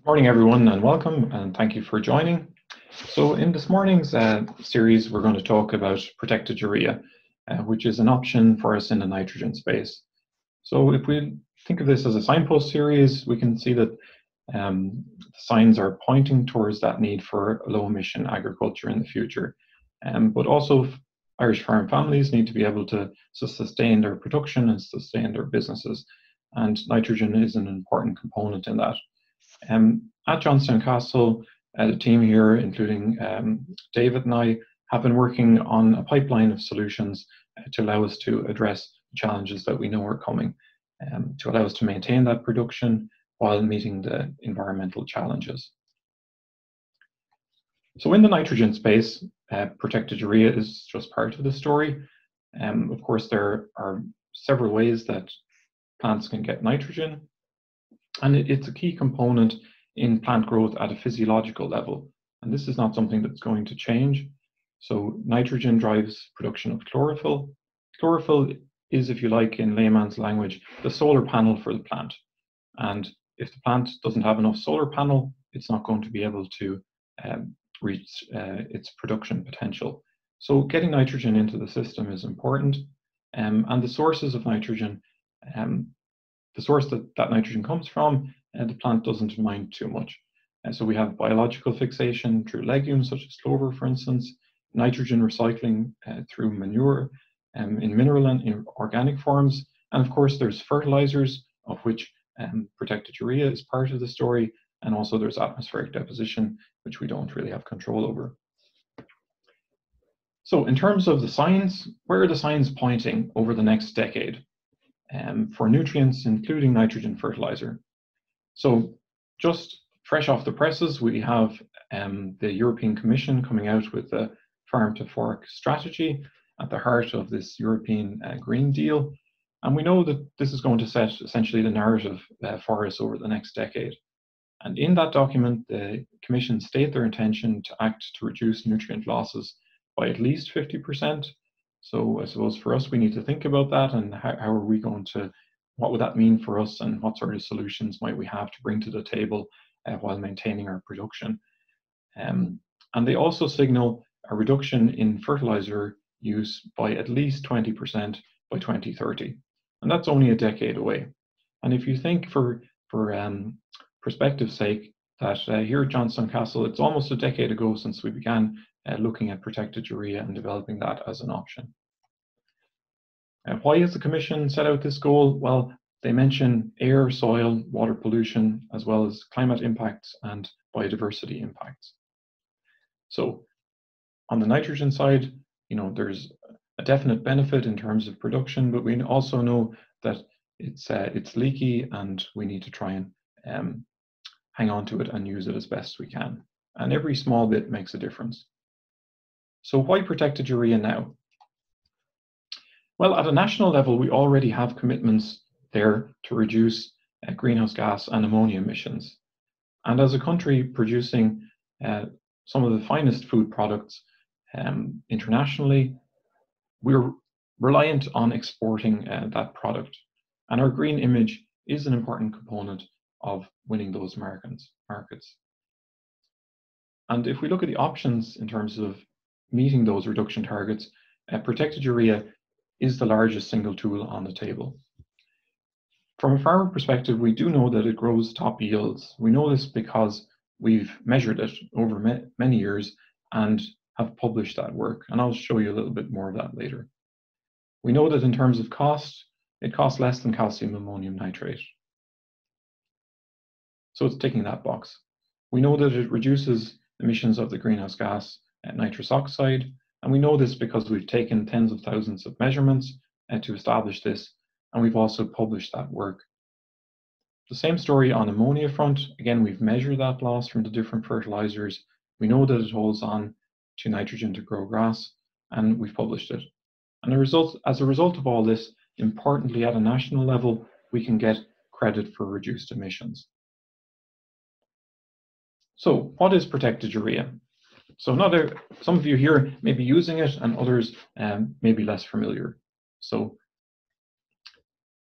Morning, everyone, and welcome, and thank you for joining. So in this morning's series, we're going to talk about protected urea, which is an option for us in the nitrogen space. So if we think of this as a signpost series, we can see that the signs are pointing towards that need for low-emission agriculture in the future. But also, Irish farm families need to be able to sustain their production and sustain their businesses, and nitrogen is an important component in that. At Johnstown Castle, the team here, including David and I, have been working on a pipeline of solutions to allow us to address the challenges that we know are coming, to allow us to maintain that production while meeting the environmental challenges. So in the nitrogen space, protected urea is just part of the story. Of course, there are several ways that plants can get nitrogen, and it's a key component in plant growth at a physiological level. And this is not something that's going to change. So nitrogen drives production of chlorophyll. Chlorophyll is, if you like, in layman's language, the solar panel for the plant. And if the plant doesn't have enough solar panel, it's not going to be able to reach its production potential. So getting nitrogen into the system is important. And the sources of nitrogen, the source that nitrogen comes from, the plant doesn't mind too much. So we have biological fixation through legumes such as clover, for instance, nitrogen recycling through manure in mineral and in organic forms, and of course there's fertilizers, of which protected urea is part of the story, and also there's atmospheric deposition, which we don't really have control over. So in terms of the signs, where are the signs pointing over the next decade for nutrients, including nitrogen fertilizer? So just fresh off the presses, we have the European Commission coming out with the farm to fork strategy at the heart of this European Green Deal. And we know that this is going to set essentially the narrative for us over the next decade. And in that document, the Commission state their intention to act to reduce nutrient losses by at least 50%. So I suppose for us, we need to think about that and how are we going to, what would that mean for us, and what sort of solutions might we have to bring to the table while maintaining our production. And they also signal a reduction in fertilizer use by at least 20% by 2030. And that's only a decade away. And if you think for perspective's sake, that here at Johnstown Castle, it's almost a decade ago since we began looking at protected urea and developing that as an option. Why has the Commission set out this goal? Well, they mention air, soil, water pollution, as well as climate impacts and biodiversity impacts. So on the nitrogen side, there's a definite benefit in terms of production, but we also know that it's leaky and we need to try and hang on to it and use it as best we can. And every small bit makes a difference. So why protected urea now? Well, at a national level, we already have commitments there to reduce greenhouse gas and ammonia emissions. And as a country producing some of the finest food products internationally, we're reliant on exporting that product. And our green image is an important component of winning those markets. And if we look at the options in terms of meeting those reduction targets, protected urea is the largest single tool on the table. From a farmer perspective, we do know that it grows top yields. We know this because we've measured it over many years and have published that work. And I'll show you a little bit more of that later. We know that in terms of cost, it costs less than calcium ammonium nitrate. So it's ticking that box. We know that it reduces emissions of the greenhouse gas nitrous oxide, and we know this because we've taken tens of thousands of measurements to establish this, and we've also published that work. The same story on ammonia front. Again, we've measured that loss from the different fertilizers. We know that it holds on to nitrogen to grow grass, and we've published it. And as a result of all this, importantly at a national level, we can get credit for reduced emissions. So what is protected urea? So some of you here may be using it and others may be less familiar. So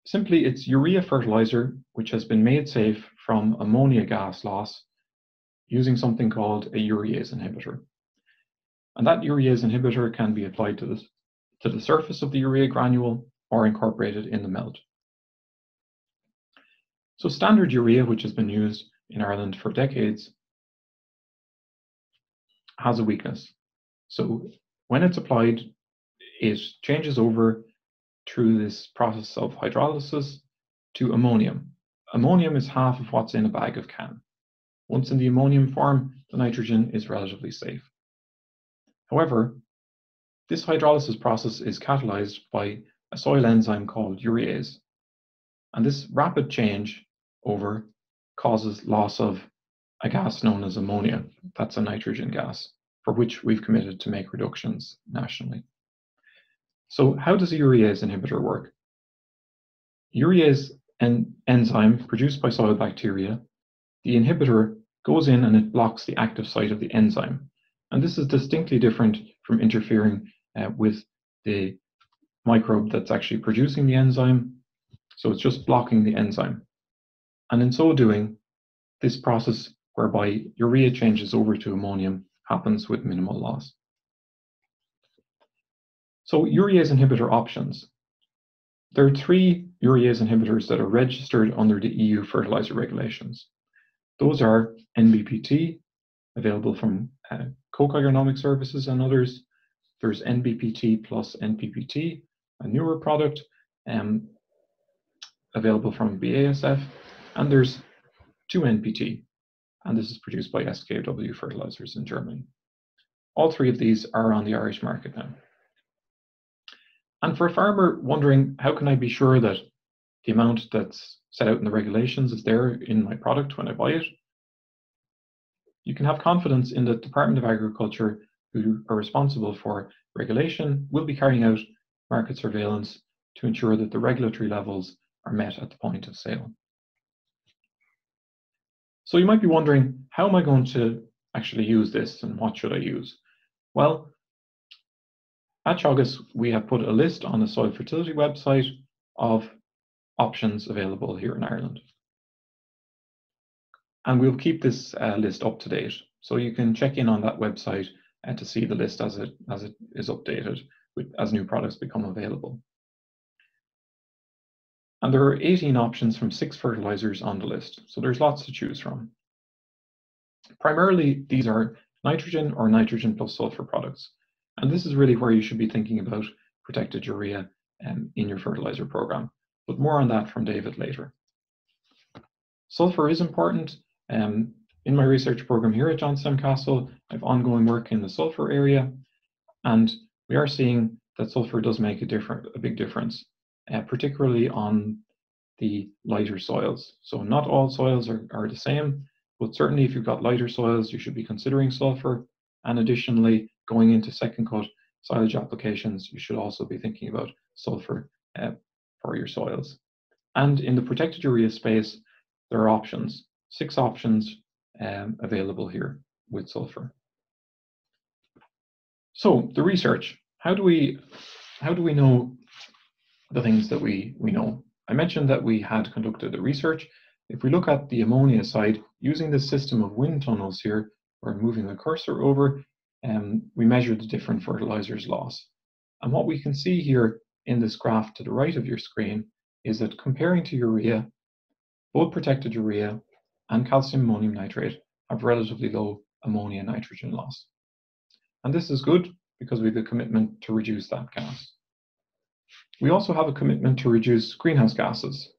Simply, it's urea fertilizer which has been made safe from ammonia gas loss using something called a urease inhibitor. And that urease inhibitor can be applied to the surface of the urea granule or incorporated in the melt. So standard urea, which has been used in Ireland for decades, has a weakness. So when it's applied, it changes over through this process of hydrolysis to ammonium. Ammonium is half of what's in a bag of can. Once in the ammonium form, the nitrogen is relatively safe. However, this hydrolysis process is catalyzed by a soil enzyme called urease. And this rapid change over causes loss of a gas known as ammonia. That's a nitrogen gas, for which we've committed to make reductions nationally. So how does a urease inhibitor work? Urease enzyme produced by soil bacteria, the inhibitor goes in and it blocks the active site of the enzyme. And this is distinctly different from interfering with the microbe that's actually producing the enzyme. So it's just blocking the enzyme. And in so doing, this process whereby urea changes over to ammonium happens with minimal loss. So urease inhibitor options. There are 3 urease inhibitors that are registered under the EU fertilizer regulations. Those are NBPT, available from Koch Agronomic Services and others. There's NBPT plus NPPT, a newer product available from BASF, and there's 2-NPT, and this is produced by SKW Fertilizers in Germany. All 3 of these are on the Irish market now. And for a farmer wondering, how can I be sure that the amount that's set out in the regulations is there in my product when I buy it? You can have confidence in the Department of Agriculture, who are responsible for regulation, will be carrying out market surveillance to ensure that the regulatory levels are met at the point of sale. So you might be wondering, how am I going to actually use this and what should I use? Well, at Teagasc, we have put a list on the soil fertility website of options available here in Ireland. And we'll keep this list up to date. So you can check in on that website to see the list as it is updated as new products become available. And there are 18 options from 6 fertilizers on the list. So there's lots to choose from. Primarily, these are nitrogen or nitrogen plus sulfur products. And this is really where you should be thinking about protected urea in your fertilizer program. But more on that from David later. Sulfur is important. In my research program here at Johnstown Castle, I have ongoing work in the sulfur area, and we are seeing that sulfur does make a big difference, particularly on the lighter soils. So not all soils are the same, but certainly if you've got lighter soils, you should be considering sulfur. And additionally, going into second cut silage applications, you should also be thinking about sulfur for your soils. And in the protected urea space, there are options, 6 options available here with sulfur. So the research, how do we know the things that we know? I mentioned that we had conducted the research. If we look at the ammonia side, using this system of wind tunnels here, or moving the cursor over, we measure the different fertilizers loss. And what we can see here in this graph to the right of your screen is that comparing to urea, both protected urea and calcium ammonium nitrate have relatively low ammonia nitrogen loss. And this is good because we have a commitment to reduce that gas. We also have a commitment to reduce greenhouse gases.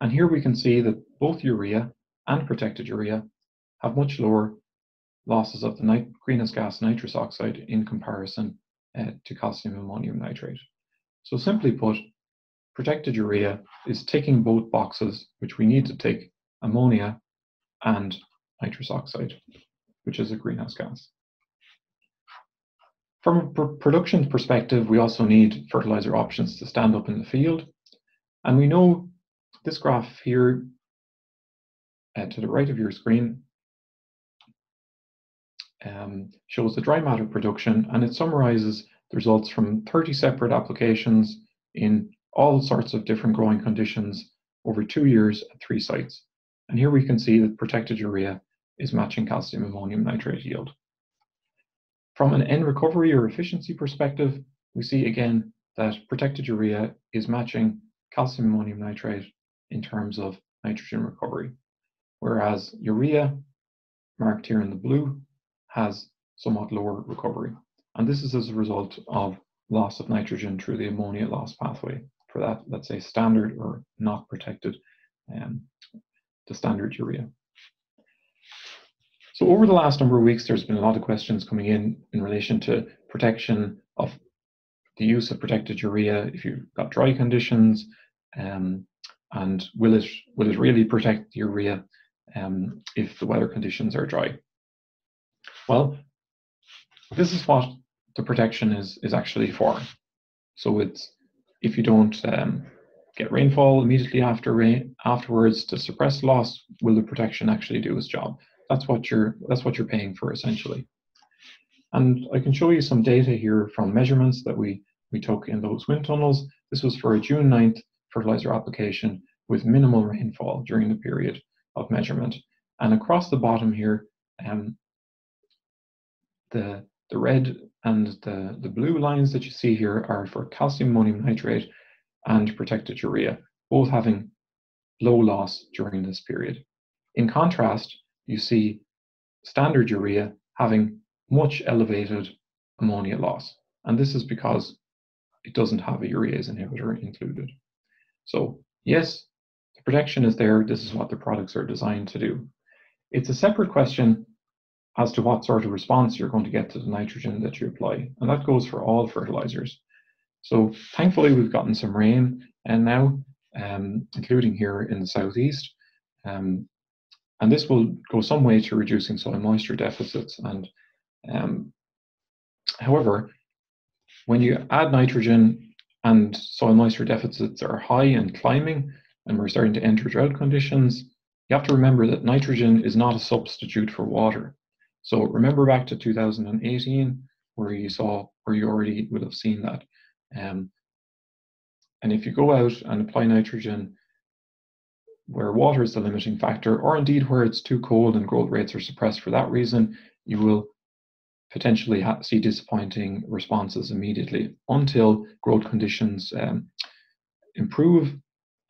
And here we can see that both urea and protected urea have much lower losses of the greenhouse gas nitrous oxide in comparison to calcium ammonium nitrate. So simply put, protected urea is ticking both boxes, which we need to tick: ammonia and nitrous oxide, which is a greenhouse gas. From a production perspective, we also need fertilizer options to stand up in the field. And we know this graph here to the right of your screen shows the dry matter production, and it summarizes the results from 30 separate applications in all sorts of different growing conditions over 2 years at 3 sites. And here we can see that protected urea is matching calcium ammonium nitrate yield. From an N recovery or efficiency perspective, we see again that protected urea is matching calcium ammonium nitrate in terms of nitrogen recovery, whereas urea, marked here in the blue, has somewhat lower recovery. And this is as a result of loss of nitrogen through the ammonia loss pathway for that, let's say, standard or not protected, the standard urea. So over the last number of weeks, there's been a lot of questions coming in relation to protection of the use of protected urea if you've got dry conditions, and will it really protect the urea if the weather conditions are dry? Well, this is what the protection is actually for. So it's if you don't get rainfall immediately afterwards to suppress loss, will the protection actually do its job? That's what you're paying for essentially. And I can show you some data here from measurements that we took in those wind tunnels. This was for a June 9th fertilizer application with minimal rainfall during the period of measurement. And across the bottom here, the red and the blue lines that you see here are for calcium ammonium nitrate and protected urea, both having low loss during this period. In contrast, you see standard urea having much elevated ammonia loss. And this is because it doesn't have a urease inhibitor included. So yes, the protection is there. This is what the products are designed to do. It's a separate question as to what sort of response you're going to get to the nitrogen that you apply. And that goes for all fertilizers. So thankfully, we've gotten some rain and now, including here in the southeast. And this will go some way to reducing soil moisture deficits. And however, when you add nitrogen and soil moisture deficits are high and climbing, and we're starting to enter drought conditions, you have to remember that nitrogen is not a substitute for water. So remember back to 2018, where you already would have seen that. And if you go out and apply nitrogen where water is the limiting factor, or indeed where it's too cold and growth rates are suppressed for that reason, you will potentially see disappointing responses immediately until growth conditions improve,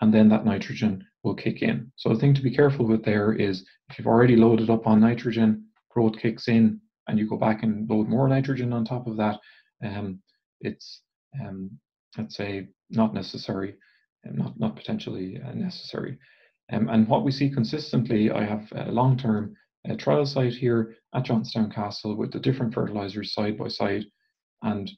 and then that nitrogen will kick in. So the thing to be careful with there is if you've already loaded up on nitrogen, growth kicks in, and you go back and load more nitrogen on top of that, it's let's say not necessary, not potentially necessary. And what we see consistently, I have a Longterm trial site here at Johnstown Castle with the different fertilizers side by side, and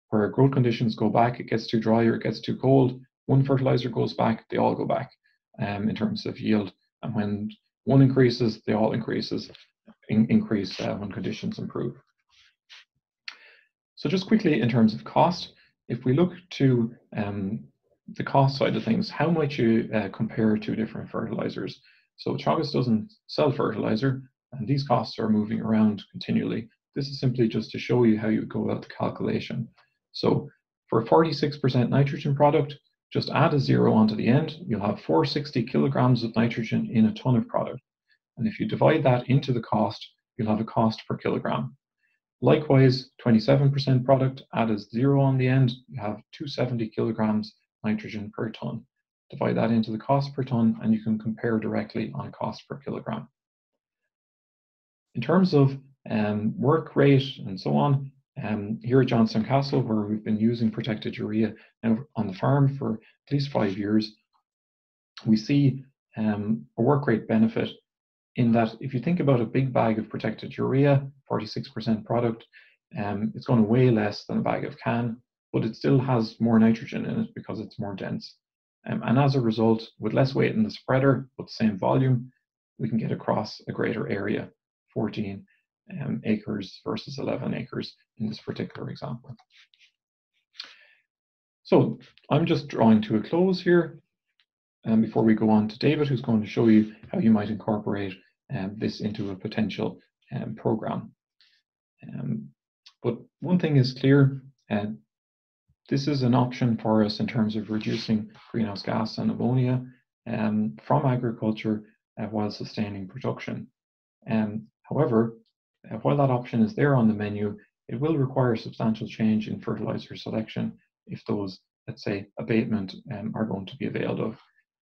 where growth conditions go back, it gets too dry or it gets too cold, one fertilizer goes back, they all go back in terms of yield. And when one increases, they all increase when conditions improve. So just quickly in terms of cost, if we look to the cost side of things, how might you compare two different fertilizers? So Teagasc doesn't sell fertilizer, and these costs are moving around continually. This is simply just to show you how you go about the calculation. So for a 46% nitrogen product, just add a 0 onto the end, you'll have 460 kilograms of nitrogen in a ton of product. And if you divide that into the cost, you'll have a cost per kilogram. Likewise, 27% product, add a 0 on the end, you have 270 kilograms nitrogen per ton. Divide that into the cost per ton, and you can compare directly on cost per kilogram. In terms of work rate and so on, here at Johnstown Castle, where we've been using protected urea now on the farm for at least 5 years, we see a work rate benefit in that if you think about a big bag of protected urea, 46% product, it's going to weigh less than a bag of can, but it still has more nitrogen in it because it's more dense. And as a result, with less weight in the spreader, but the same volume, we can get across a greater area, 14 acres versus 11 acres in this particular example. So I'm just drawing to a close here before we go on to David, who's going to show you how you might incorporate this into a potential program. But one thing is clear, this is an option for us in terms of reducing greenhouse gas and ammonia from agriculture while sustaining production. However, while that option is there on the menu, it will require substantial change in fertilizer selection if those, let's say, abatement are going to be availed of.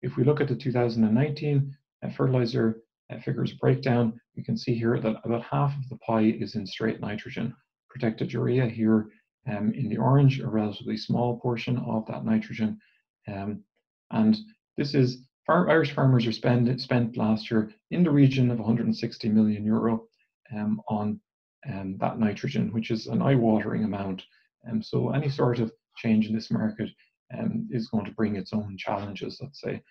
If we look at the 2019 fertilizer figures breakdown, we can see here that about half of the pie is in straight nitrogen. Protected urea here in the orange, a relatively small portion of that nitrogen. And this is, Irish farmers are spent last year in the region of 160 million euro on that nitrogen, which is an eye-watering amount. So any sort of change in this market is going to bring its own challenges, let's say.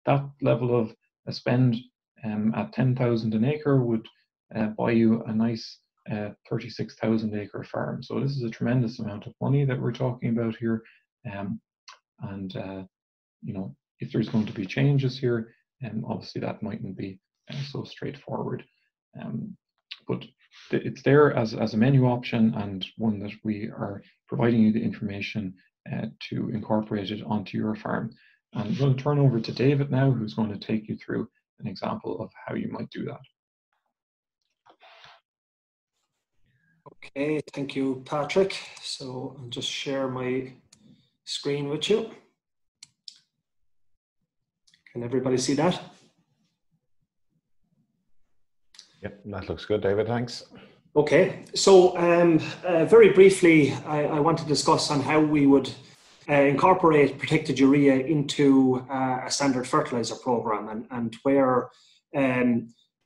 That level of a spend at 10,000 an acre would buy you a nice 36,000 acre farm. So this is a tremendous amount of money that we're talking about here. You know, if there's going to be changes here, obviously that mightn't be so straightforward. But it's there as a menu option, and one that we are providing you the information to incorporate it onto your farm. And I'm going to turn over to David now, who's going to take you through an example of how you might do that. Okay, thank you, Patrick. So I'll just share my screen with you. Can everybody see that? Yep, that looks good, David, thanks. Okay, so very briefly, I want to discuss on how we would incorporate protected urea into a standard fertilizer program, and where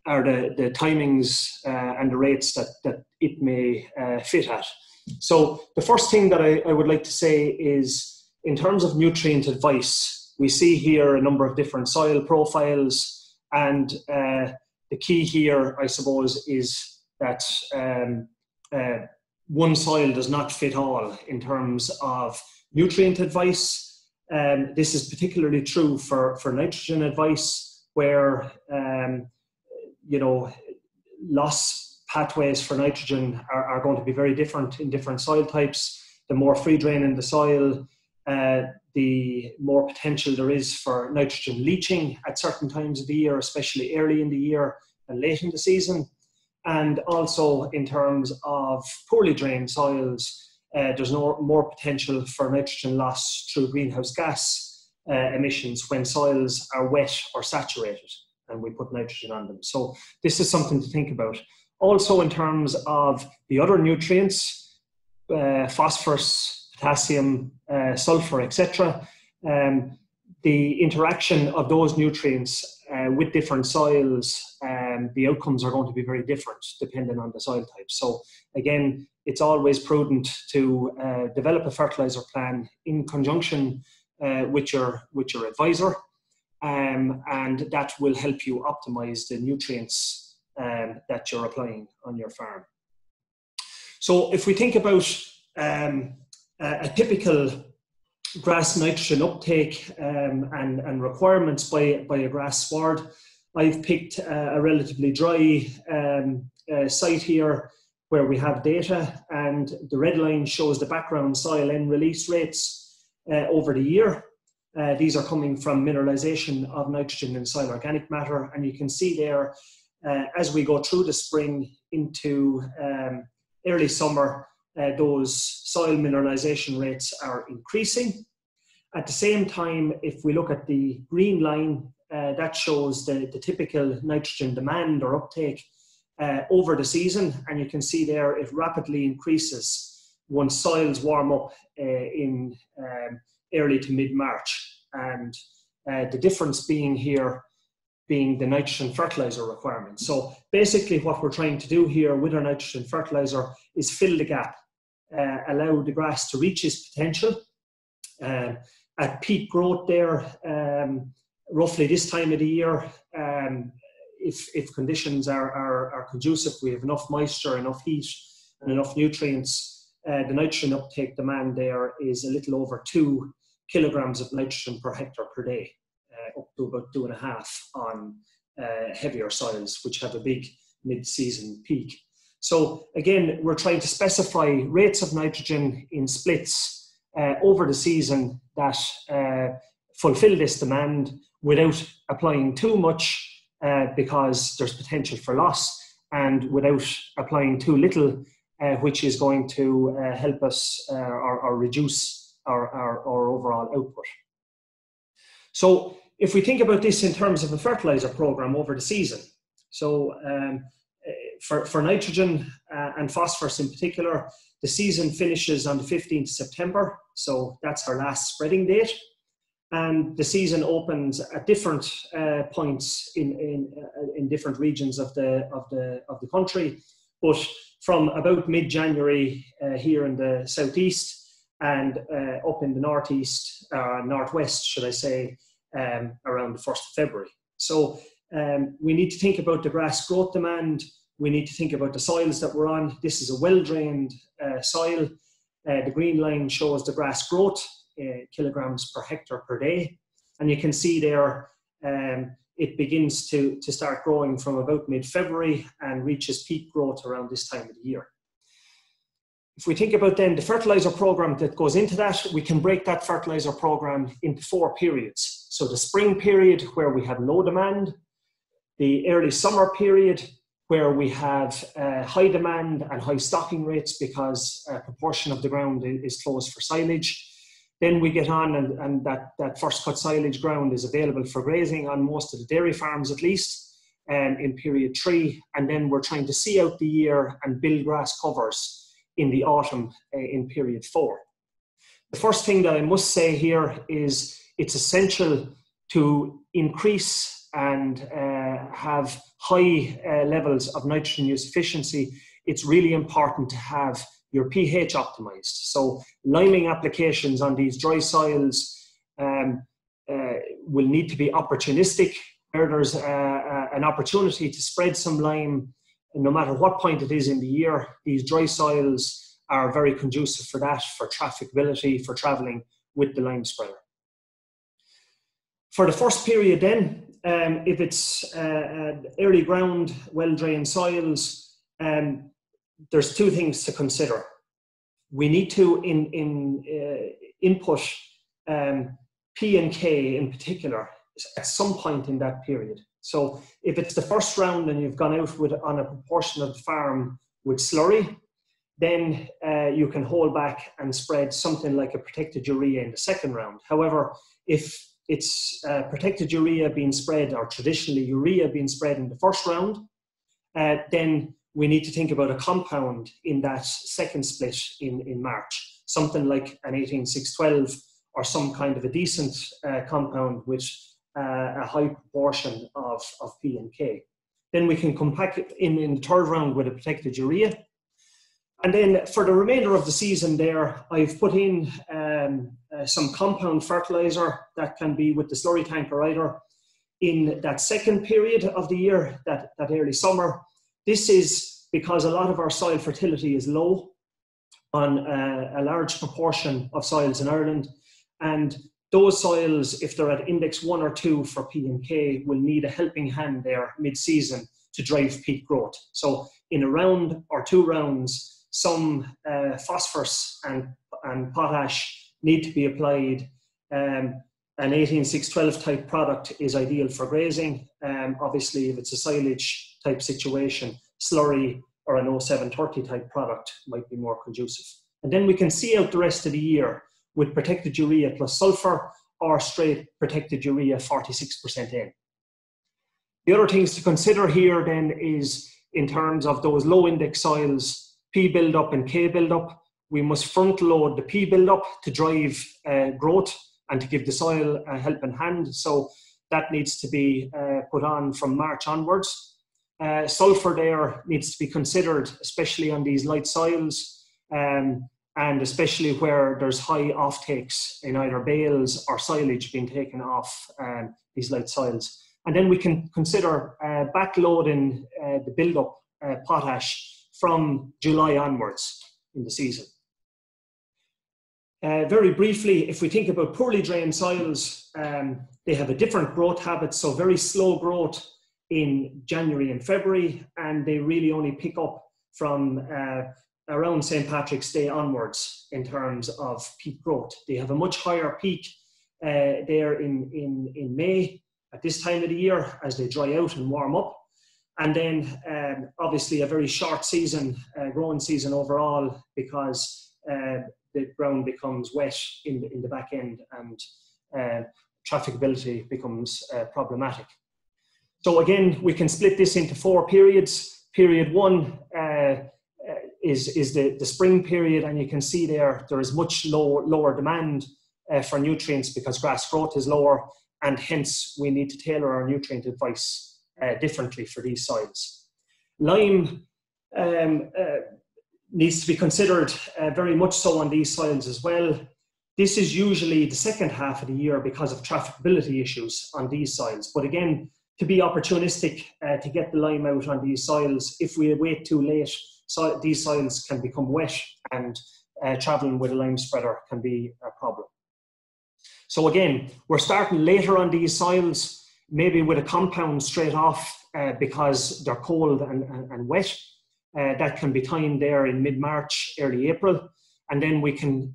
are the timings and the rates that it may fit at. So the first thing that I would like to say is, in terms of nutrient advice, we see here a number of different soil profiles, and the key here, I suppose, is that one soil does not fit all in terms of nutrient advice. This is particularly true for nitrogen advice, where you know, loss pathways for nitrogen are going to be very different in different soil types. The more free drain in the soil, the more potential there is for nitrogen leaching at certain times of the year, especially early in the year and late in the season. And also in terms of poorly drained soils, there's more potential for nitrogen loss through greenhouse gas emissions when soils are wet or saturated and we put nitrogen on them. So this is something to think about. Also in terms of the other nutrients, phosphorus, potassium, sulfur, etc. The interaction of those nutrients with different soils, the outcomes are going to be very different depending on the soil type. So again, it's always prudent to develop a fertilizer plan in conjunction with your advisor, and that will help you optimize the nutrients that you're applying on your farm. So if we think about a typical grass nitrogen uptake and requirements by a grass sward, I've picked a relatively dry site here where we have data, and the red line shows the background soil N release rates over the year. These are coming from mineralization of nitrogen in soil organic matter, and you can see there as we go through the spring into early summer, those soil mineralization rates are increasing. At the same time, if we look at the green line, that shows the typical nitrogen demand or uptake over the season, and you can see there it rapidly increases once soils warm up in early to mid-March, and the difference being here being the nitrogen fertilizer requirement. So basically what we're trying to do here with our nitrogen fertilizer is fill the gap, allow the grass to reach its potential. At peak growth there, roughly this time of the year, if conditions are conducive, we have enough moisture, enough heat and enough nutrients, the nitrogen uptake demand there is a little over 2 kilograms of nitrogen per hectare per day, up to about 2.5 on heavier soils, which have a big mid-season peak. So again, we're trying to specify rates of nitrogen in splits over the season that fulfill this demand without applying too much because there's potential for loss, and without applying too little, which is going to help us or reduce our overall output. So if we think about this in terms of a fertilizer program over the season, so for nitrogen and phosphorus in particular, the season finishes on the 15th September, so that's our last spreading date. And the season opens at different points in different regions of the country, but from about mid-January here in the southeast and up in the northeast, northwest, should I say, around the 1st of February. So we need to think about the grass growth demand. We need to think about the soils that we're on. This is a well-drained soil. The green line shows the grass growth, kilograms per hectare per day. And you can see there it begins to start growing from about mid-February and reaches peak growth around this time of the year. If we think about then the fertilizer program that goes into that, we can break that fertilizer program into 4 periods. So the spring period, where we have low demand, the early summer period, where we have high demand and high stocking rates because a proportion of the ground is closed for silage. Then we get on and that first cut silage ground is available for grazing on most of the dairy farms at least in period 3. And then we're trying to see out the year and build grass covers in the autumn in period 4. The first thing that I must say here is it's essential to increase and have high levels of nitrogen use efficiency. It's really important to have your pH optimized. So liming applications on these dry soils will need to be opportunistic, where there's an opportunity to spread some lime, and no matter what point it is in the year. These dry soils are very conducive for that, for trafficability, for traveling with the lime spreader. For the first period then, if it's early ground, well-drained soils, there's 2 things to consider. We need to input P and K in particular at some point in that period. So if it's the first round and you've gone out on a proportion of the farm with slurry, then you can hold back and spread something like a protected urea in the second round. However, if it's protected urea being spread, or traditionally urea being spread in the first round, then we need to think about a compound in that second split in March, something like an 18612 or some kind of a decent compound with a high proportion of P and K. Then we can compact it in the third round with a protected urea. And then for the remainder of the season there, I've put in some compound fertilizer that can be with the slurry tanker either in that second period of the year, that early summer. This is because a lot of our soil fertility is low on a large proportion of soils in Ireland. And those soils, if they're at index 1 or 2 for P and K, will need a helping hand there mid-season to drive peak growth. So in a round or 2 rounds, some phosphorus and potash need to be applied. An 18612 type product is ideal for grazing. Obviously, if it's a silage type situation, slurry or an 0730 type product might be more conducive. And then we can see out the rest of the year with protected urea plus sulfur or straight protected urea 46% in. The other things to consider here then is in terms of those low index soils, P build-up and K build-up, we must front load the P build-up to drive growth and to give the soil a helping hand. So that needs to be put on from March onwards. Sulfur there needs to be considered, especially on these light soils, and especially where there's high offtakes in either bales or silage being taken off these light soils. And then we can consider backloading the build-up potash from July onwards in the season. Very briefly, if we think about poorly drained soils, they have a different growth habit, so very slow growth in January and February, and they really only pick up from around St. Patrick's Day onwards in terms of peak growth. They have a much higher peak there in May at this time of the year as they dry out and warm up. And then obviously a very short season, growing season overall, because the ground becomes wet in the back end and trafficability becomes problematic. So again, we can split this into 4 periods. Period 1 is the spring period, and you can see there is much lower demand for nutrients because grass growth is lower, and hence we need to tailor our nutrient advice differently for these soils. Lime needs to be considered very much so on these soils as well. This is usually the second half of the year because of trafficability issues on these soils. But again, to be opportunistic to get the lime out on these soils, if we wait too late, these soils can become wet, and traveling with a lime spreader can be a problem. So again, we're starting later on these soils, maybe with a compound straight off because they're cold and wet. That can be timed there in mid-March, early April, and then we can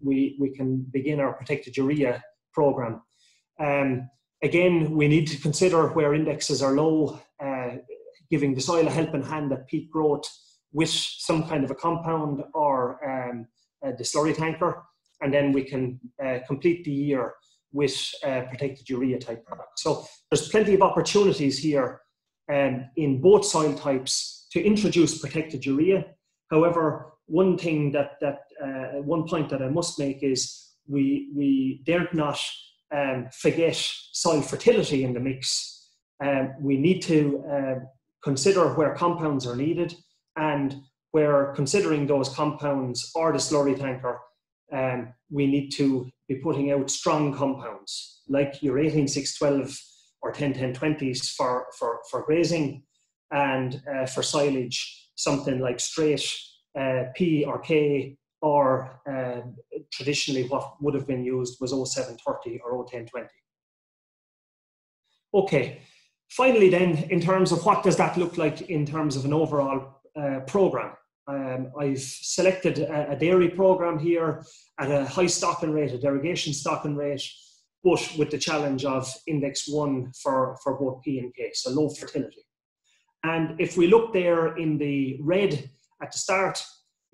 begin our Protected Urea program. Again, we need to consider where indexes are low, giving the soil a helping hand at peak growth with some kind of a compound or the slurry tanker, and then we can complete the year with Protected Urea type products. So there's plenty of opportunities here in both soil types to introduce Protected Urea. However, one point that I must make is we dare not forget soil fertility in the mix. We need to consider where compounds are needed, and where considering those compounds or the slurry tanker, we need to be putting out strong compounds like your 18-6-12 or 10-10-20s for grazing, and for silage, something like straight P or K, or traditionally what would have been used was 07-30 or 010-20. Okay, finally then, in terms of what does that look like in terms of an overall program. I've selected a dairy program here at a high stocking rate, a derogation stocking rate, but with the challenge of index 1 for both P and K, so low fertility. And if we look there in the red at the start,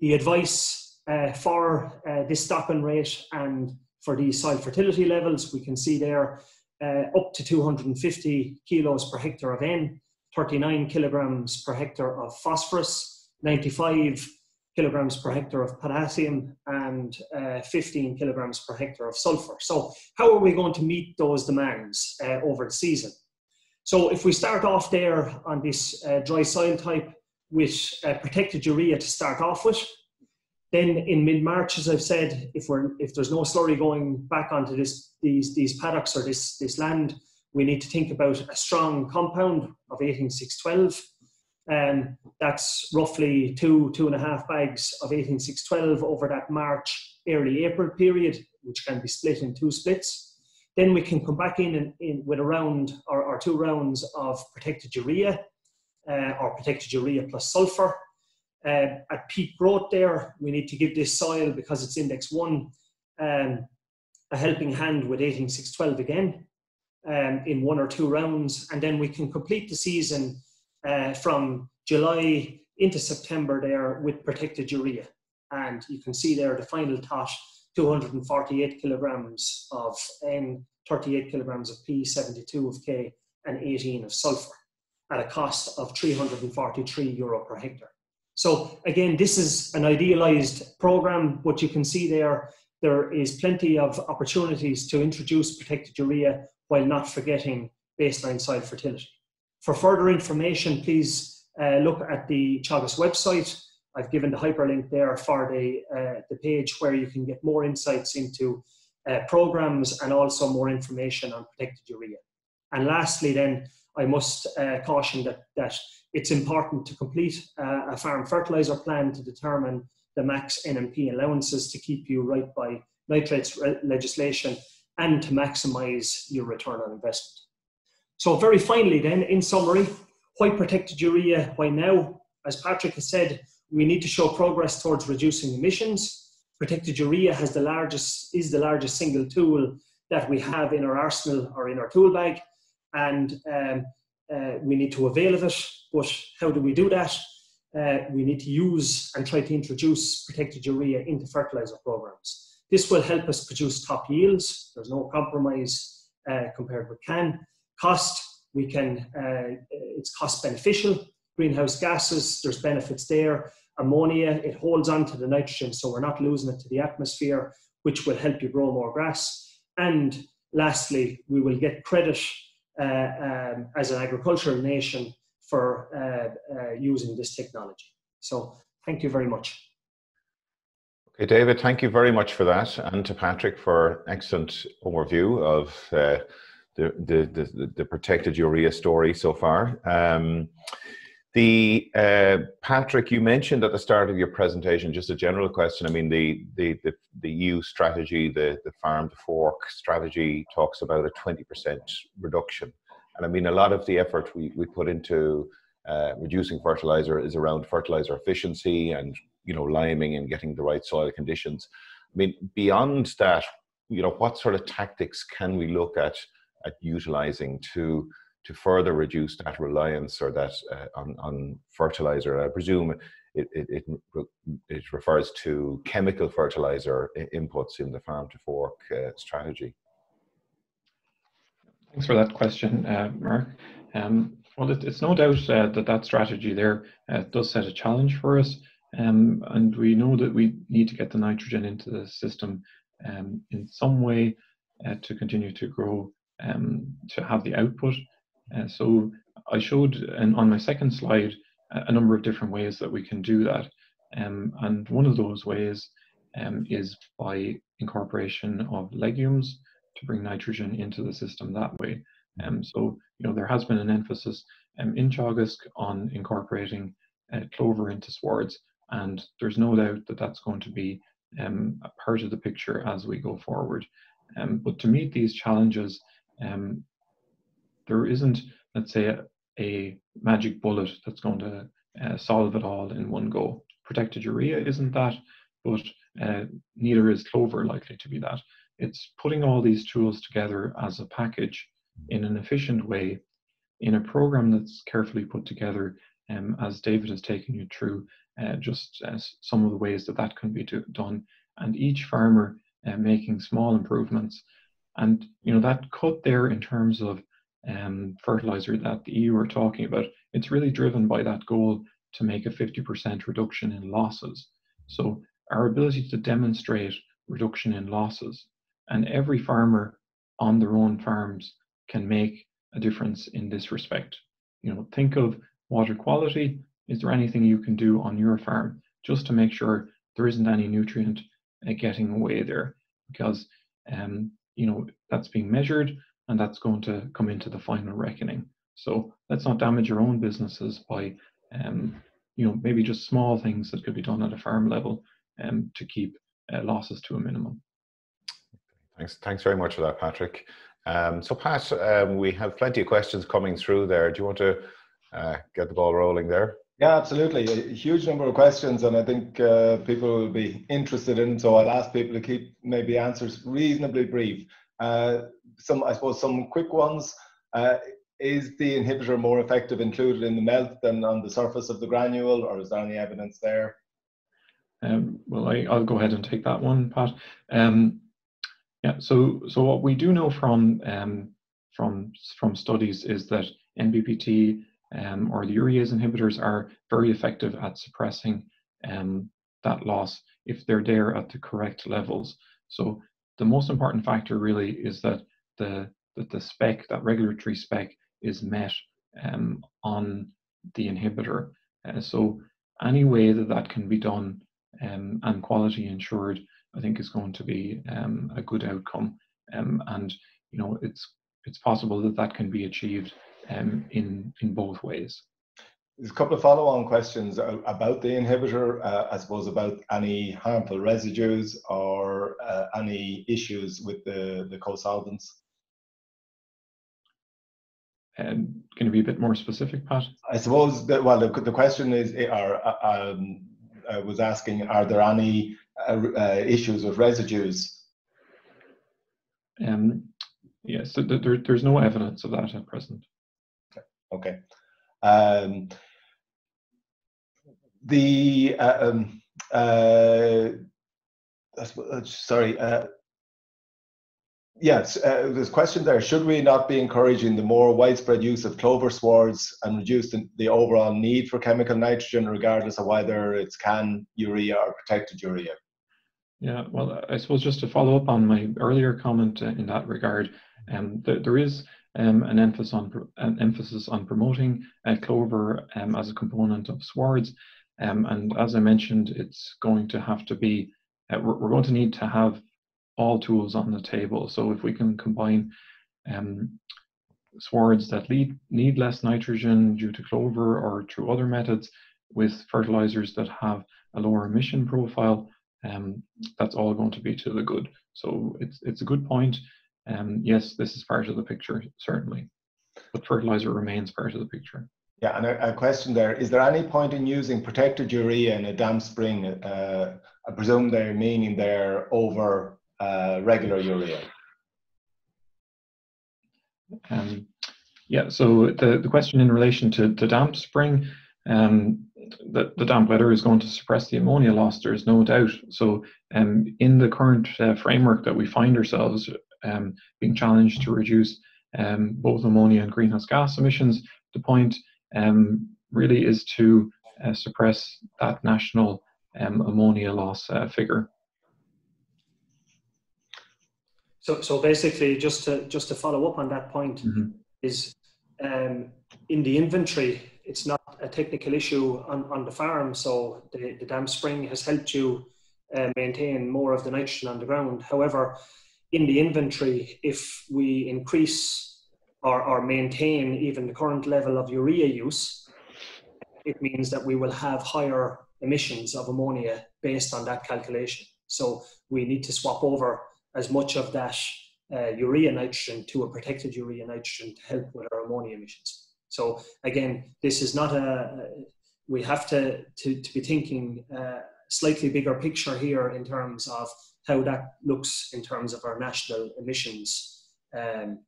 the advice for this stocking rate and for these soil fertility levels, we can see there up to 250 kilos per hectare of N, 39 kilograms per hectare of phosphorus, 95 kilograms per hectare of potassium, and 15 kilograms per hectare of sulfur. So how are we going to meet those demands over the season? So if we start off there on this dry soil type with Protected Urea to start off with, then in mid-March, as I've said, if there's no slurry going back onto these paddocks or this land, we need to think about a strong compound of 18-6-12. And that's roughly 2.5 bags of 18-6-12 over that March, early April period, which can be split in 2 splits. Then we can come back in with a round or 2 rounds of Protected Urea or Protected Urea plus sulfur. At peak growth there, we need to give this soil, because it's index 1, a helping hand with 18-6-12 again in 1 or 2 rounds. And then we can complete the season from July into September there with Protected Urea. And you can see there the final tot, 248 kilograms of N, 38 kilograms of P, 72 of K, and 18 of sulfur at a cost of €343 per hectare. So again, this is an idealized program, but you can see there is plenty of opportunities to introduce Protected Urea while not forgetting baseline soil fertility. For further information, please look at the Teagasc website. I've given the hyperlink there for the page where you can get more insights into programs and also more information on Protected Urea. And lastly then, I must caution that it's important to complete a farm fertilizer plan to determine the max NMP allowances to keep you right by nitrates legislation and to maximize your return on investment. So very finally then, in summary, why Protected Urea? Why now? As Patrick has said, we need to show progress towards reducing emissions. Protected Urea is the largest single tool that we have in our arsenal or in our tool bag, and we need to avail of it. But how do we do that? We need to use and try to introduce Protected Urea into fertilizer programs. This will help us produce top yields. There's no compromise compared with CAN. Cost, it's cost beneficial. Greenhouse gases, there's benefits there. Ammonia, it holds on to the nitrogen, so we're not losing it to the atmosphere, which will help you grow more grass. And lastly, we will get credit as an agricultural nation for using this technology. So thank you very much. Okay, David, thank you very much for that, and to Patrick for excellent overview of the Protected Urea story so far. Patrick, you mentioned at the start of your presentation, just a general question. I mean, the EU strategy, the farm to fork strategy talks about a 20% reduction. And I mean, a lot of the effort we put into reducing fertilizer is around fertilizer efficiency and, liming and getting the right soil conditions. I mean, beyond that, what sort of tactics can we look at utilizing to further reduce that reliance or that on fertilizer? I presume it refers to chemical fertilizer inputs in the farm to fork strategy. Thanks for that question, Mark. Well, it's no doubt that strategy there does set a challenge for us, and we know that we need to get the nitrogen into the system in some way to continue to grow, to have the output. So I showed on my second slide a number of different ways that we can do that, and one of those ways is by incorporation of legumes to bring nitrogen into the system that way. So there has been an emphasis in Teagasc on incorporating clover into swards, and there's no doubt that that's going to be a part of the picture as we go forward. But to meet these challenges, there isn't, let's say, a magic bullet that's going to solve it all in one go. Protected Urea isn't that, but neither is clover likely to be that. It's putting all these tools together as a package in an efficient way, in a program that's carefully put together, as David has taken you through, just some of the ways that can be done, and each farmer making small improvements. And that cut there in terms of fertilizer that the EU are talking about, it's really driven by that goal to make a 50% reduction in losses. So our ability to demonstrate reduction in losses, and every farmer on their own farms can make a difference in this respect. Think of water quality. Is there anything you can do on your farm just to make sure there isn't any nutrient getting away there? Because that's being measured, and that's going to come into the final reckoning. So let's not damage our own businesses by maybe just small things that could be done at a farm level to keep losses to a minimum. Thanks very much for that, Patrick. So Pat, we have plenty of questions coming through there. Do you want to get the ball rolling there? Yeah, absolutely. A huge number of questions, and I think people will be interested in, so I'll ask people to keep maybe answers reasonably brief. I suppose some quick ones. Is the inhibitor more effective included in the melt than on the surface of the granule, or is there any evidence there? Well, I'll go ahead and take that one, Pat. Yeah, so what we do know from studies is that NBPT or the urease inhibitors are very effective at suppressing that loss if they're there at the correct levels. So the most important factor really is that the spec, that regulatory spec, is met on the inhibitor. So any way that can be done and quality ensured, I think is going to be a good outcome. And it's possible that can be achieved in both ways. There's a couple of follow-on questions about the inhibitor, I suppose about any harmful residues or any issues with the co-solvents. Can you be a bit more specific, Pat? I suppose that, well, the question is, was asking, are there any issues with residues? Yes, there's no evidence of that at present. Okay. Yes, there's a question there. Should we not be encouraging the more widespread use of clover swards and reduce the overall need for chemical nitrogen, regardless of whether it's CAN urea or protected urea? Yeah, well, I suppose just to follow up on my earlier comment in that regard, there is an emphasis on promoting clover as a component of swards, and as I mentioned, it's going to have to be, we're going to need to have all tools on the table. So if we can combine swards that need less nitrogen due to clover or through other methods with fertilizers that have a lower emission profile, that's all going to be to the good. So it's a good point. Yes, this is part of the picture, certainly, but fertilizer remains part of the picture. Yeah, and a question there, is there any point in using protected urea in a damp spring? I presume they're meaning they're over regular urea. Yeah, so the question in relation to damp spring, the damp weather is going to suppress the ammonia loss, there's no doubt. So in the current framework that we find ourselves being challenged to reduce both ammonia and greenhouse gas emissions, the point really is to suppress that national ammonia loss figure. So basically, just to follow up on that point, is in the inventory, it's not a technical issue on the farm. So the damp spring has helped you maintain more of the nitrogen on the ground. However, in the inventory, if we increase or maintain even the current level of urea use, it means that we will have higher emissions of ammonia based on that calculation. So we need to swap over as much of that urea nitrogen to a protected urea nitrogen to help with our ammonia emissions. So again, this is not we have to be thinking slightly bigger picture here in terms of how that looks in terms of our national emissions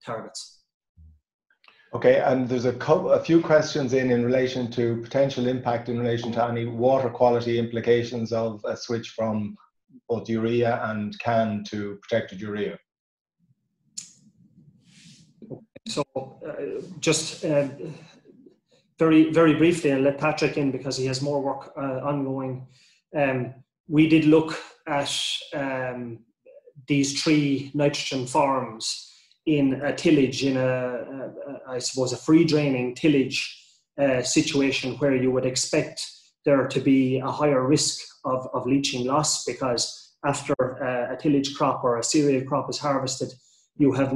targets. Okay, and there's a few questions in relation to potential impact in relation to any water quality implications of a switch from both urea and CAN to protected urea. So just very briefly, and let Patrick in because he has more work ongoing. We did look at these 3 nitrogen farms in a tillage, in I suppose, a free draining tillage situation where you would expect there to be a higher risk of leaching loss, because after a tillage crop or a cereal crop is harvested, you have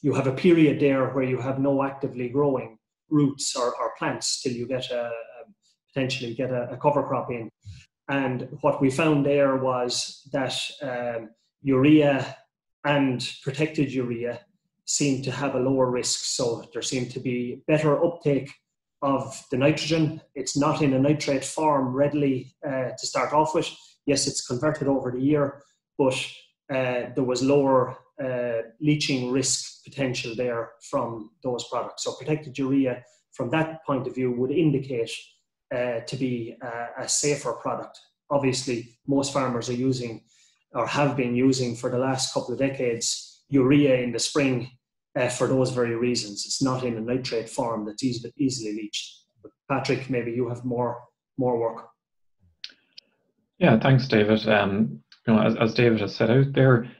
you have a period there where you have no actively growing roots or plants till you get potentially get a cover crop in. And what we found there was that urea and protected urea seemed to have a lower risk. So there seemed to be better uptake of the nitrogen. It's not in a nitrate form readily to start off with. Yes, it's converted over the year, but there was lower leaching risk potential there from those products. So protected urea, from that point of view, would indicate to be a safer product. Obviously, most farmers are using or have been using for the last couple of decades urea in the spring for those very reasons. It's not in a nitrate form that's easily leached. But Patrick, maybe you have more work. Yeah, thanks, David. As David has set out there,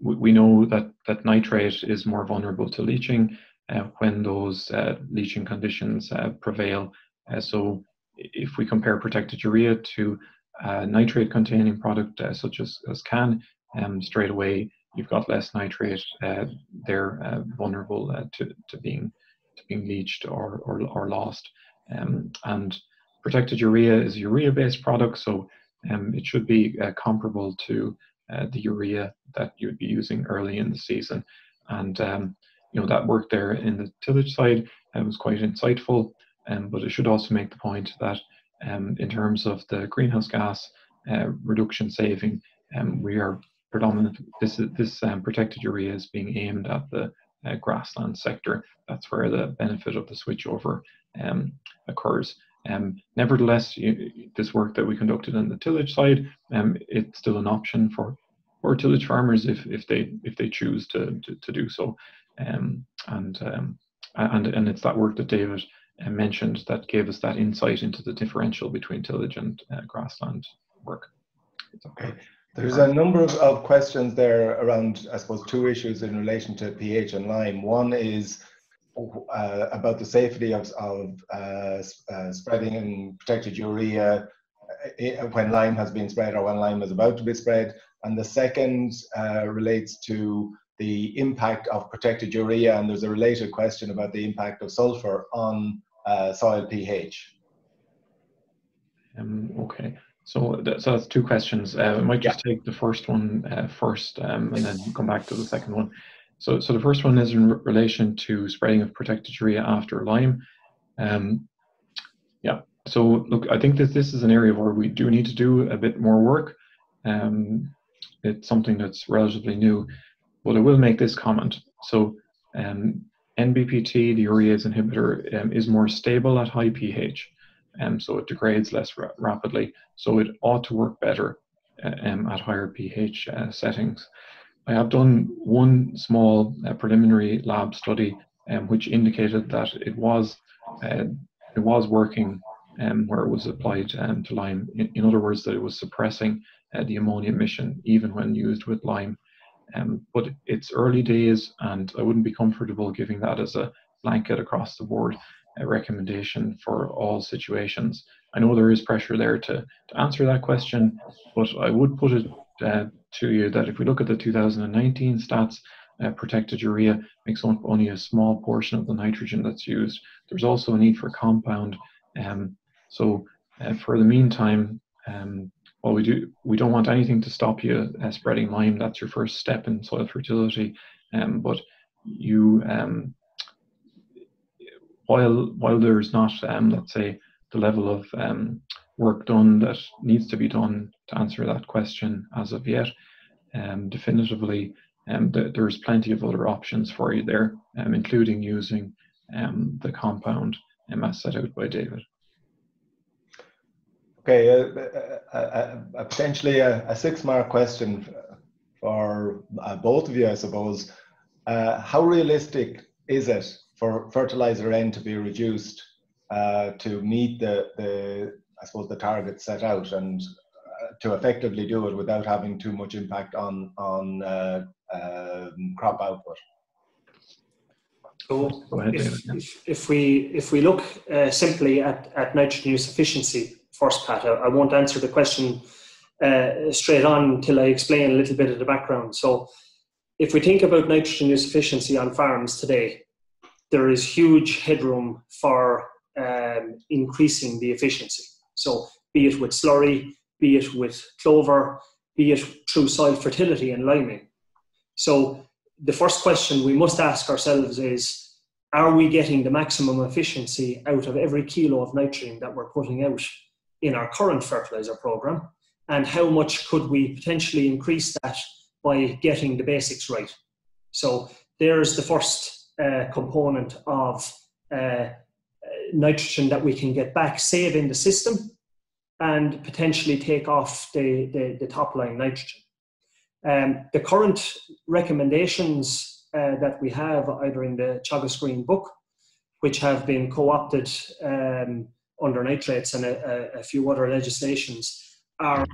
we know that nitrate is more vulnerable to leaching when those leaching conditions prevail. So if we compare protected urea to nitrate-containing product such as CAN, straight away you've got less nitrate. They're vulnerable to being leached or lost. And protected urea is a urea-based product, so it should be comparable to the urea that you'd be using early in the season. And that work there in the tillage side was quite insightful. But it should also make the point that in terms of the greenhouse gas reduction saving, we are predominant. This protected urea is being aimed at the grassland sector. That's where the benefit of the switchover occurs. Nevertheless, this work that we conducted on the tillage side, it's still an option for tillage farmers if they choose to do so. And it's that work that David mentioned that gave us that insight into the differential between tillage and grassland work. Okay. There's a number of questions there around, I suppose, two issues in relation to pH and lime. One is about the safety of spreading in protected urea when lime has been spread or when lime is about to be spread. And the second relates to the impact of protected urea, and there's a related question about the impact of sulfur on soil pH. Okay. So that's two questions. I might just take the first one first, and then come back to the second one. So the first one is in relation to spreading of protected urea after lime. Yeah. So look, I think that this is an area where we do need to do a bit more work. It's something that's relatively new, but I will make this comment. So NBPT, the urease inhibitor, is more stable at high pH. So it degrades less rapidly, so it ought to work better at higher pH settings. I have done one small preliminary lab study which indicated that it was working where it was applied to lime. In other words, that it was suppressing the ammonia emission even when used with lime. But it's early days, and I wouldn't be comfortable giving that as a blanket across the board recommendation for all situations. I know there is pressure there to answer that question, but I would put it to you that if we look at the 2019 stats, protected urea makes up only a small portion of the nitrogen that's used. There's also a need for compound. So for the meantime, well, we don't want anything to stop you spreading lime. That's your first step in soil fertility. But you while there's not, let's say, the level of work done that needs to be done to answer that question as of yet, definitively, there's plenty of other options for you there, including using the compound as set out by David. Okay, potentially a 6-mark question for both of you, I suppose. How realistic is it for fertilizer N to be reduced to meet the I suppose the targets set out, and to effectively do it without having too much impact on crop output? So if we look simply at nitrogen use efficiency first, Pat, I won't answer the question straight on until I explain a little bit of the background. So if we think about nitrogen use efficiency on farms today, there is huge headroom for increasing the efficiency. So be it with slurry, be it with clover, be it through soil fertility and liming. So the first question we must ask ourselves is, are we getting the maximum efficiency out of every kilo of nitrogen that we're putting out in our current fertilizer program? And how much could we potentially increase that by getting the basics right? So there's the first component of nitrogen that we can get back, save in the system, and potentially take off the top line nitrogen. The current recommendations that we have either in the Teagasc Green Book, which have been co-opted under nitrates and a few other legislations, are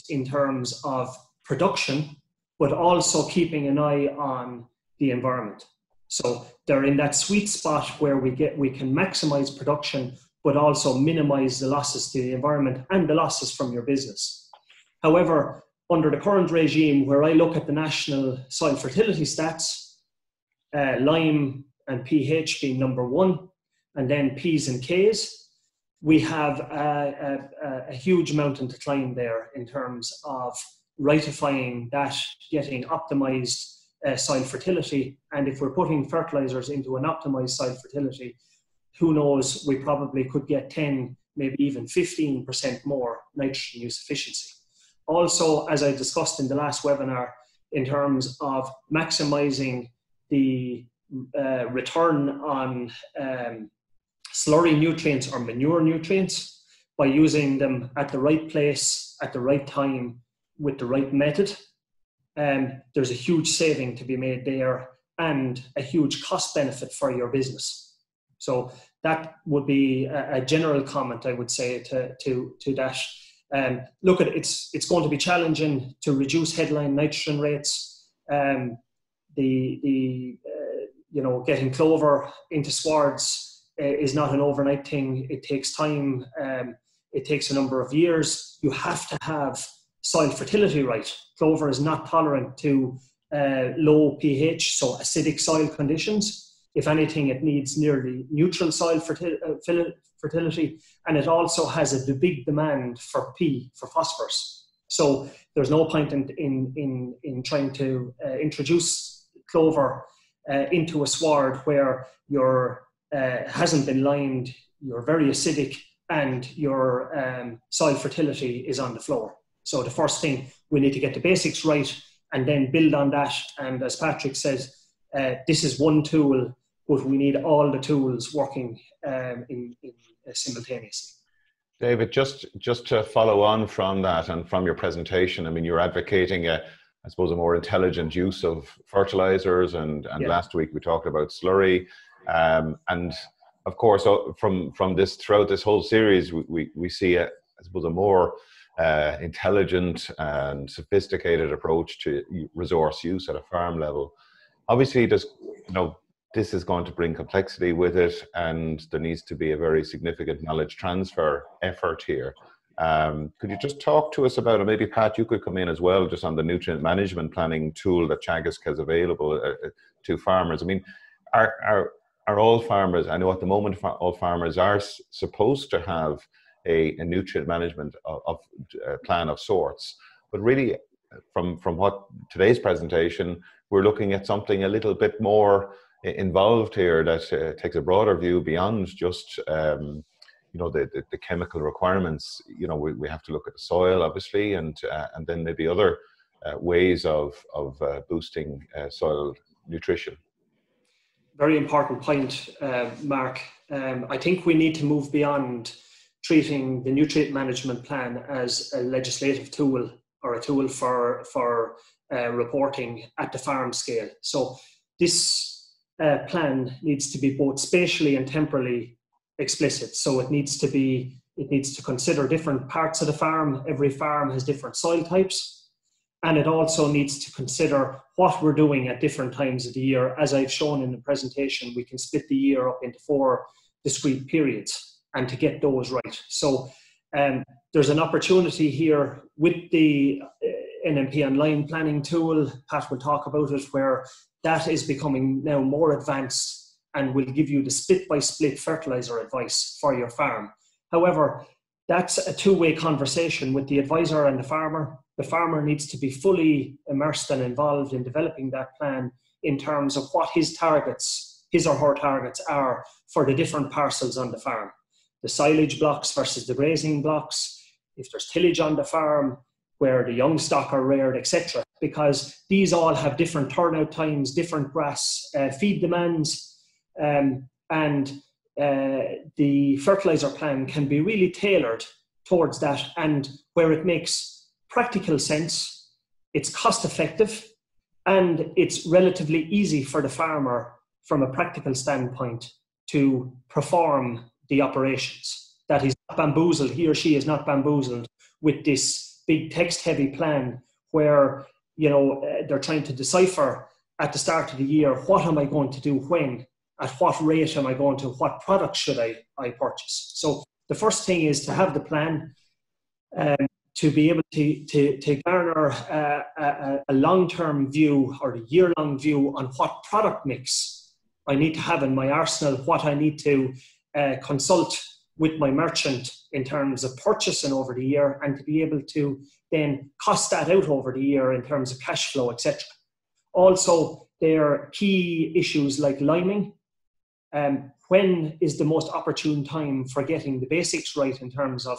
in terms of production, but also keeping an eye on the environment. So they're in that sweet spot where we can maximize production, but also minimize the losses to the environment and the losses from your business. However, under the current regime, where I look at the national soil fertility stats, lime and pH being number 1, and then P's and K's, we have a huge mountain to climb there in terms of rightifying that, getting optimized soil fertility. And if we're putting fertilizers into an optimized soil fertility, who knows, we probably could get 10, maybe even 15% more nitrogen use efficiency. Also, as I discussed in the last webinar, in terms of maximizing the return on slurry nutrients or manure nutrients by using them at the right place, at the right time, with the right method. There's a huge saving to be made there and a huge cost benefit for your business. So that would be a general comment, I would say, to that. Look, it's going to be challenging to reduce headline nitrogen rates. Getting clover into swards is not an overnight thing. It takes time. It takes a number of years. You have to have soil fertility right. Clover is not tolerant to low pH, so acidic soil conditions. If anything, it needs nearly neutral soil fertility, and it also has a big demand for phosphorus. So there's no point in trying to introduce clover into a sward where your hasn't been lined, you're very acidic, and your soil fertility is on the floor. So the first thing, we need to get the basics right and then build on that. And as Patrick says, this is one tool, but we need all the tools working simultaneously. David, just to follow on from that and from your presentation, I mean, you're advocating I suppose a more intelligent use of fertilizers, and last week we talked about slurry, and of course from this, throughout this whole series, we see I suppose a more intelligent and sophisticated approach to resource use at a farm level. Obviously, this is going to bring complexity with it, and there needs to be a very significant knowledge transfer effort here. Could you just talk to us about it? Maybe Pat, you could come in as well, just on the nutrient management planning tool that Teagasc has available to farmers. I mean, are all farmers, I know at the moment all farmers are supposed to have a nutrient management plan of sorts, but really from what today's presentation, we're looking at something a little bit more involved here that takes a broader view beyond just the chemical requirements. We have to look at the soil, obviously, and then maybe other ways of boosting soil nutrition. Very important point, Mark. I think we need to move beyond treating the nutrient management plan as a legislative tool or a tool for reporting at the farm scale. So this plan needs to be both spatially and temporally explicit. So it needs to consider different parts of the farm. Every farm has different soil types, and it also needs to consider what we're doing at different times of the year. As I've shown in the presentation, we can split the year up into 4 discrete periods, and to get those right. So there's an opportunity here with the NMP Online planning tool. Pat will talk about it, where that is becoming now more advanced and will give you the split-by-split fertilizer advice for your farm. However, that's a two-way conversation with the advisor and the farmer. The farmer needs to be fully immersed and involved in developing that plan in terms of what his or her targets are for the different parcels on the farm. The silage blocks versus the grazing blocks, if there's tillage on the farm, where the young stock are reared, etc. Because these all have different turnout times, different grass feed demands, and the fertilizer plan can be really tailored towards that, and where it makes practical sense, it's cost effective, and it's relatively easy for the farmer from a practical standpoint to perform the operations. That he's not bamboozled, he or she is not bamboozled with this big text-heavy plan where they're trying to decipher at the start of the year, what am I going to do when, at what rate am I going to, what product should I purchase. So the first thing is to have the plan, to be able to garner a long-term view or the year-long view on what product mix I need to have in my arsenal, what I need to consult with my merchant in terms of purchasing over the year, and to be able to then cost that out over the year in terms of cash flow, etc. Also, there are key issues like liming, when is the most opportune time for getting the basics right in terms of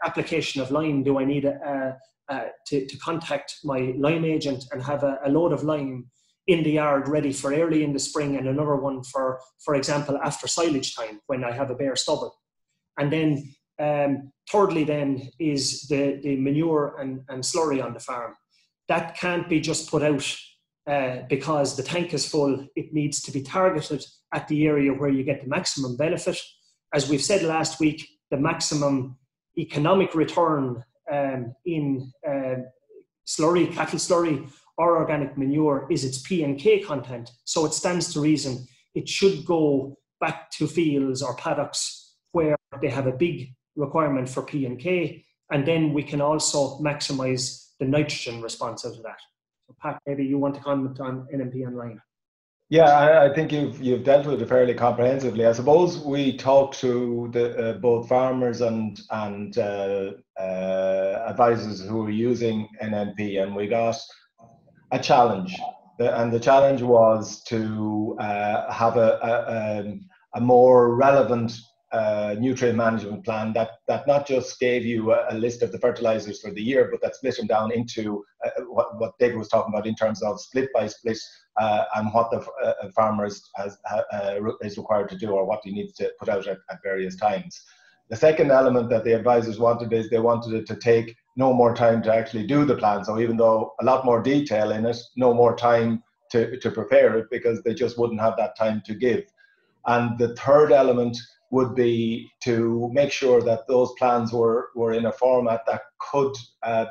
application of lime? Do I need to contact my lime agent and have a load of lime in the yard ready for early in the spring, and another one for example, after silage time when I have a bare stubble? And then thirdly then is the manure and slurry on the farm. That can't be just put out because the tank is full. It needs to be targeted at the area where you get the maximum benefit. As we've said last week, the maximum economic return in slurry, cattle slurry or organic manure is its P and K content. So it stands to reason it should go back to fields or paddocks where they have a big requirement for P and K, and then we can also maximize the nitrogen response out of that. So Pat, maybe you want to comment on NMP and lime. Yeah, I think you've dealt with it fairly comprehensively. I suppose we talked to the both farmers and advisors who were using NMP, and we got a challenge, and the challenge was to have a more relevant nutrient management plan that not just gave you a list of the fertilizers for the year, but that split them down into what David was talking about in terms of split by split, and what the farmer is required to do, or what he needs to put out at various times. The second element that the advisors wanted is they wanted it to take no more time to actually do the plan. So even though a lot more detail in it, no more time to prepare it, because they just wouldn't have that time to give. And the third element would be to make sure that those plans were in a format that could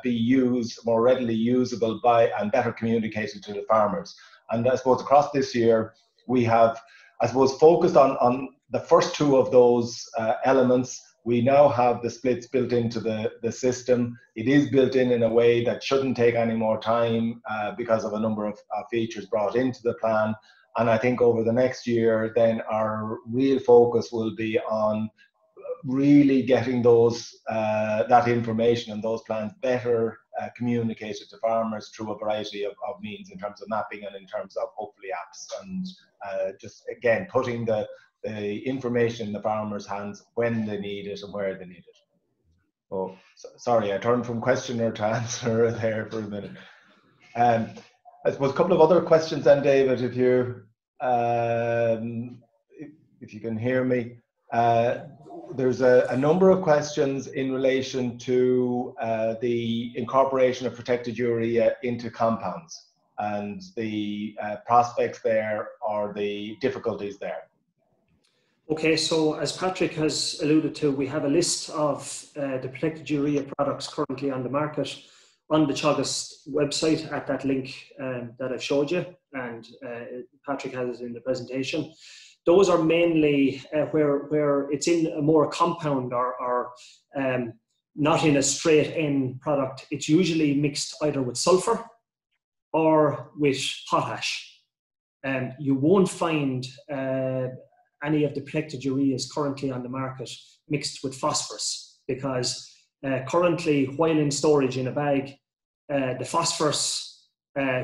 be used, more readily usable by, and better communicated to the farmers. And I suppose across this year, we have, I suppose, focused on the first two of those elements. We now have the splits built into the system. It is built in a way that shouldn't take any more time because of a number of features brought into the plan. And I think over the next year, then our real focus will be on really getting those that information and those plans better communicated to farmers through a variety of means, in terms of mapping and in terms of hopefully apps, and just again putting the information in the farmers' hands when they need it and where they need it. Oh, sorry, I turned from questioner to answer there for a minute. I suppose a couple of other questions then, David, if you can hear me. There's a number of questions in relation to the incorporation of protected urea into compounds, and the prospects there or the difficulties there. Okay, so as Patrick has alluded to, we have a list of the protected urea products currently on the market on the Teagasc website at that link that I've showed you, and Patrick has it in the presentation. Those are mainly where it's in a more compound or not in a straight end product. It's usually mixed either with sulfur or with potash. You won't find any of the protected ureas currently on the market mixed with phosphorus, because currently, while in storage in a bag, the phosphorus,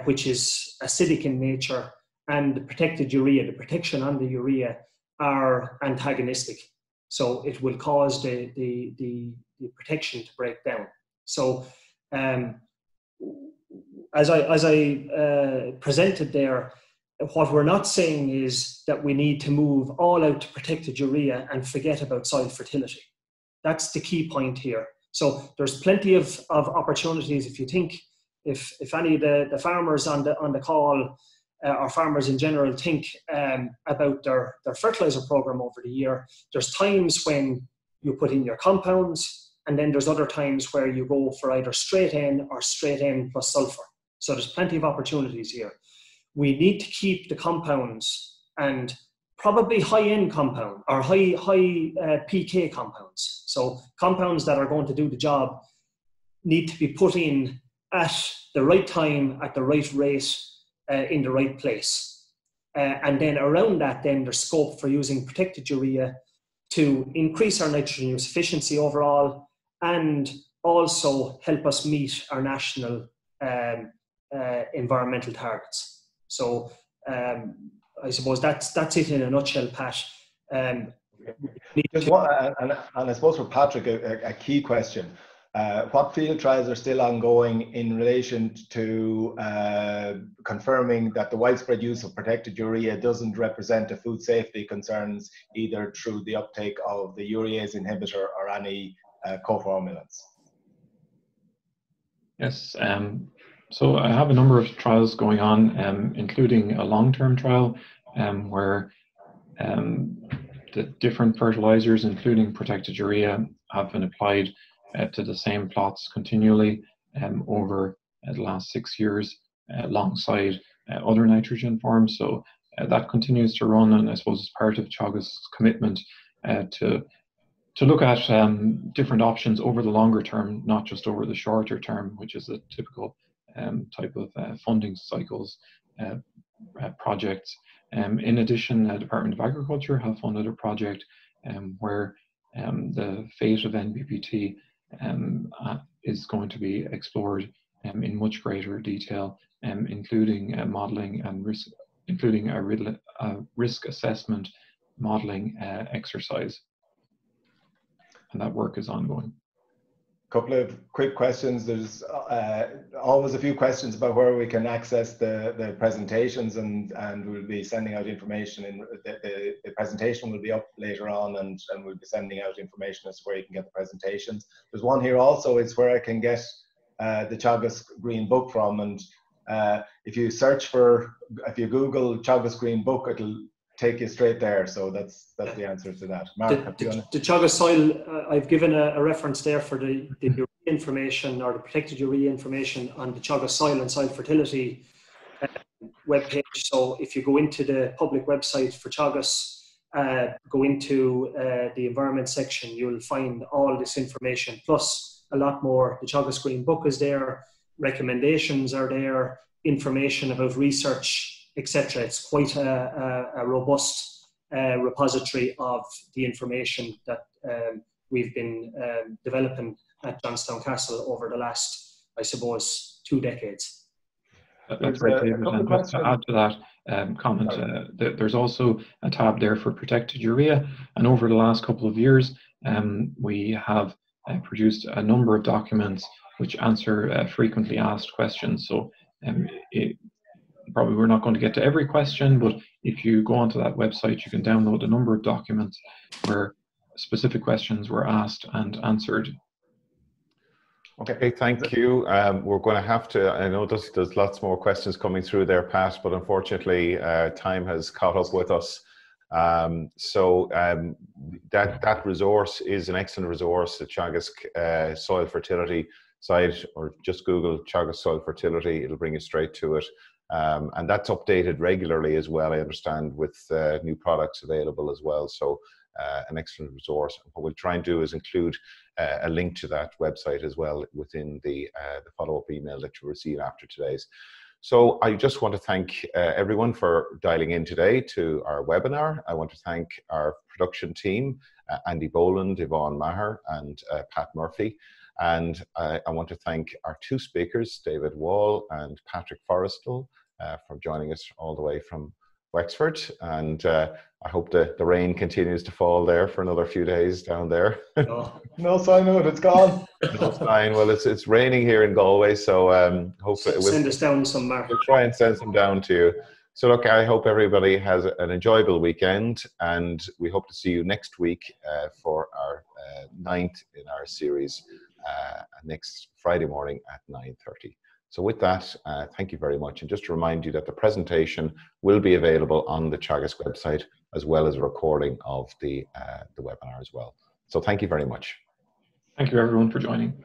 which is acidic in nature, and the protected urea, the protection on the urea, are antagonistic. So it will cause the protection to break down. So as I presented there, what we're not saying is that we need to move all out to protected urea and forget about soil fertility. That's the key point here. So there's plenty of opportunities. If you think, if any of the farmers on the call, or farmers in general, think about their fertilizer program over the year, there's times when you put in your compounds, and then there's other times where you go for either straight N or straight N plus sulfur. So there's plenty of opportunities here. We need to keep the compounds, and probably high-end compound or high PK compounds. So compounds that are going to do the job need to be put in at the right time, at the right rate, in the right place. And then around that, then there's scope for using protected urea to increase our nitrogen use efficiency overall, and also help us meet our national environmental targets. So I suppose that's it in a nutshell, Pat. Just one, and I suppose for Patrick, a key question. What field trials are still ongoing in relation to confirming that the widespread use of protected urea doesn't represent a food safety concerns, either through the uptake of the urease inhibitor or any co-formulants? Yes, so I have a number of trials going on, including a long-term trial where the different fertilizers, including protected urea, have been applied to the same plots continually over the last 6 years alongside other nitrogen forms. So that continues to run, and I suppose it's part of Teagasc's commitment to look at different options over the longer term, not just over the shorter term, which is a typical type of funding cycles projects. In addition, the Department of Agriculture have funded a project where the fate of NBPT is going to be explored in much greater detail, including modelling and including a risk assessment modelling exercise. And that work is ongoing. Couple of quick questions. There's always a few questions about where we can access the presentations, and we'll be sending out information. In the presentation will be up later on, and we'll be sending out information as to where you can get the presentations. There's one here also, it's where I can get the Teagasc Green Book from, and if you Google Teagasc Green Book, it'll take you straight there. So that's the answer to that. Mark, the Teagasc soil, I've given a reference there for the urea information, or the protected urea information on the Teagasc soil and soil fertility webpage. So if you go into the public website for Teagasc, go into the environment section, you'll find all this information, plus a lot more. The Teagasc Green Book is there, recommendations are there, information about research, etc. It's quite a robust repository of the information that we've been developing at Johnstown Castle over the last, I suppose, 2 decades. That's right, David. And just to add to that comment, there's also a tab there for protected urea. And over the last couple of years, we have produced a number of documents which answer frequently asked questions. So probably we're not going to get to every question, but if you go onto that website, you can download a number of documents where specific questions were asked and answered. Okay, thank you. We're going to have to, I know there's lots more questions coming through there, Pat, but unfortunately time has caught up with us. That resource is an excellent resource, the Teagasc soil fertility site, or just Google Teagasc soil fertility, it'll bring you straight to it. And that's updated regularly as well, I understand, with new products available as well. So an excellent resource. What we'll try and do is include a link to that website as well within the follow-up email that you'll receive after today's. So I just want to thank everyone for dialing in today to our webinar. I want to thank our production team, Andy Boland, Yvonne Maher, and Pat Murphy. And I want to thank our 2 speakers, David Wall and Patrick Forrestal, for joining us all the way from Wexford. And I hope the rain continues to fall there for another few days down there. No sign of it, it's gone. No sign. Well, it's raining here in Galway, so hopefully we'll send us down some, Mark. We'll try and send some down to you. So look, I hope everybody has an enjoyable weekend, and we hope to see you next week for our 9th in our series next Friday morning at 9:30. So with that, thank you very much. And just to remind you that the presentation will be available on the Teagasc website, as well as a recording of the webinar as well. So thank you very much. Thank you everyone for joining.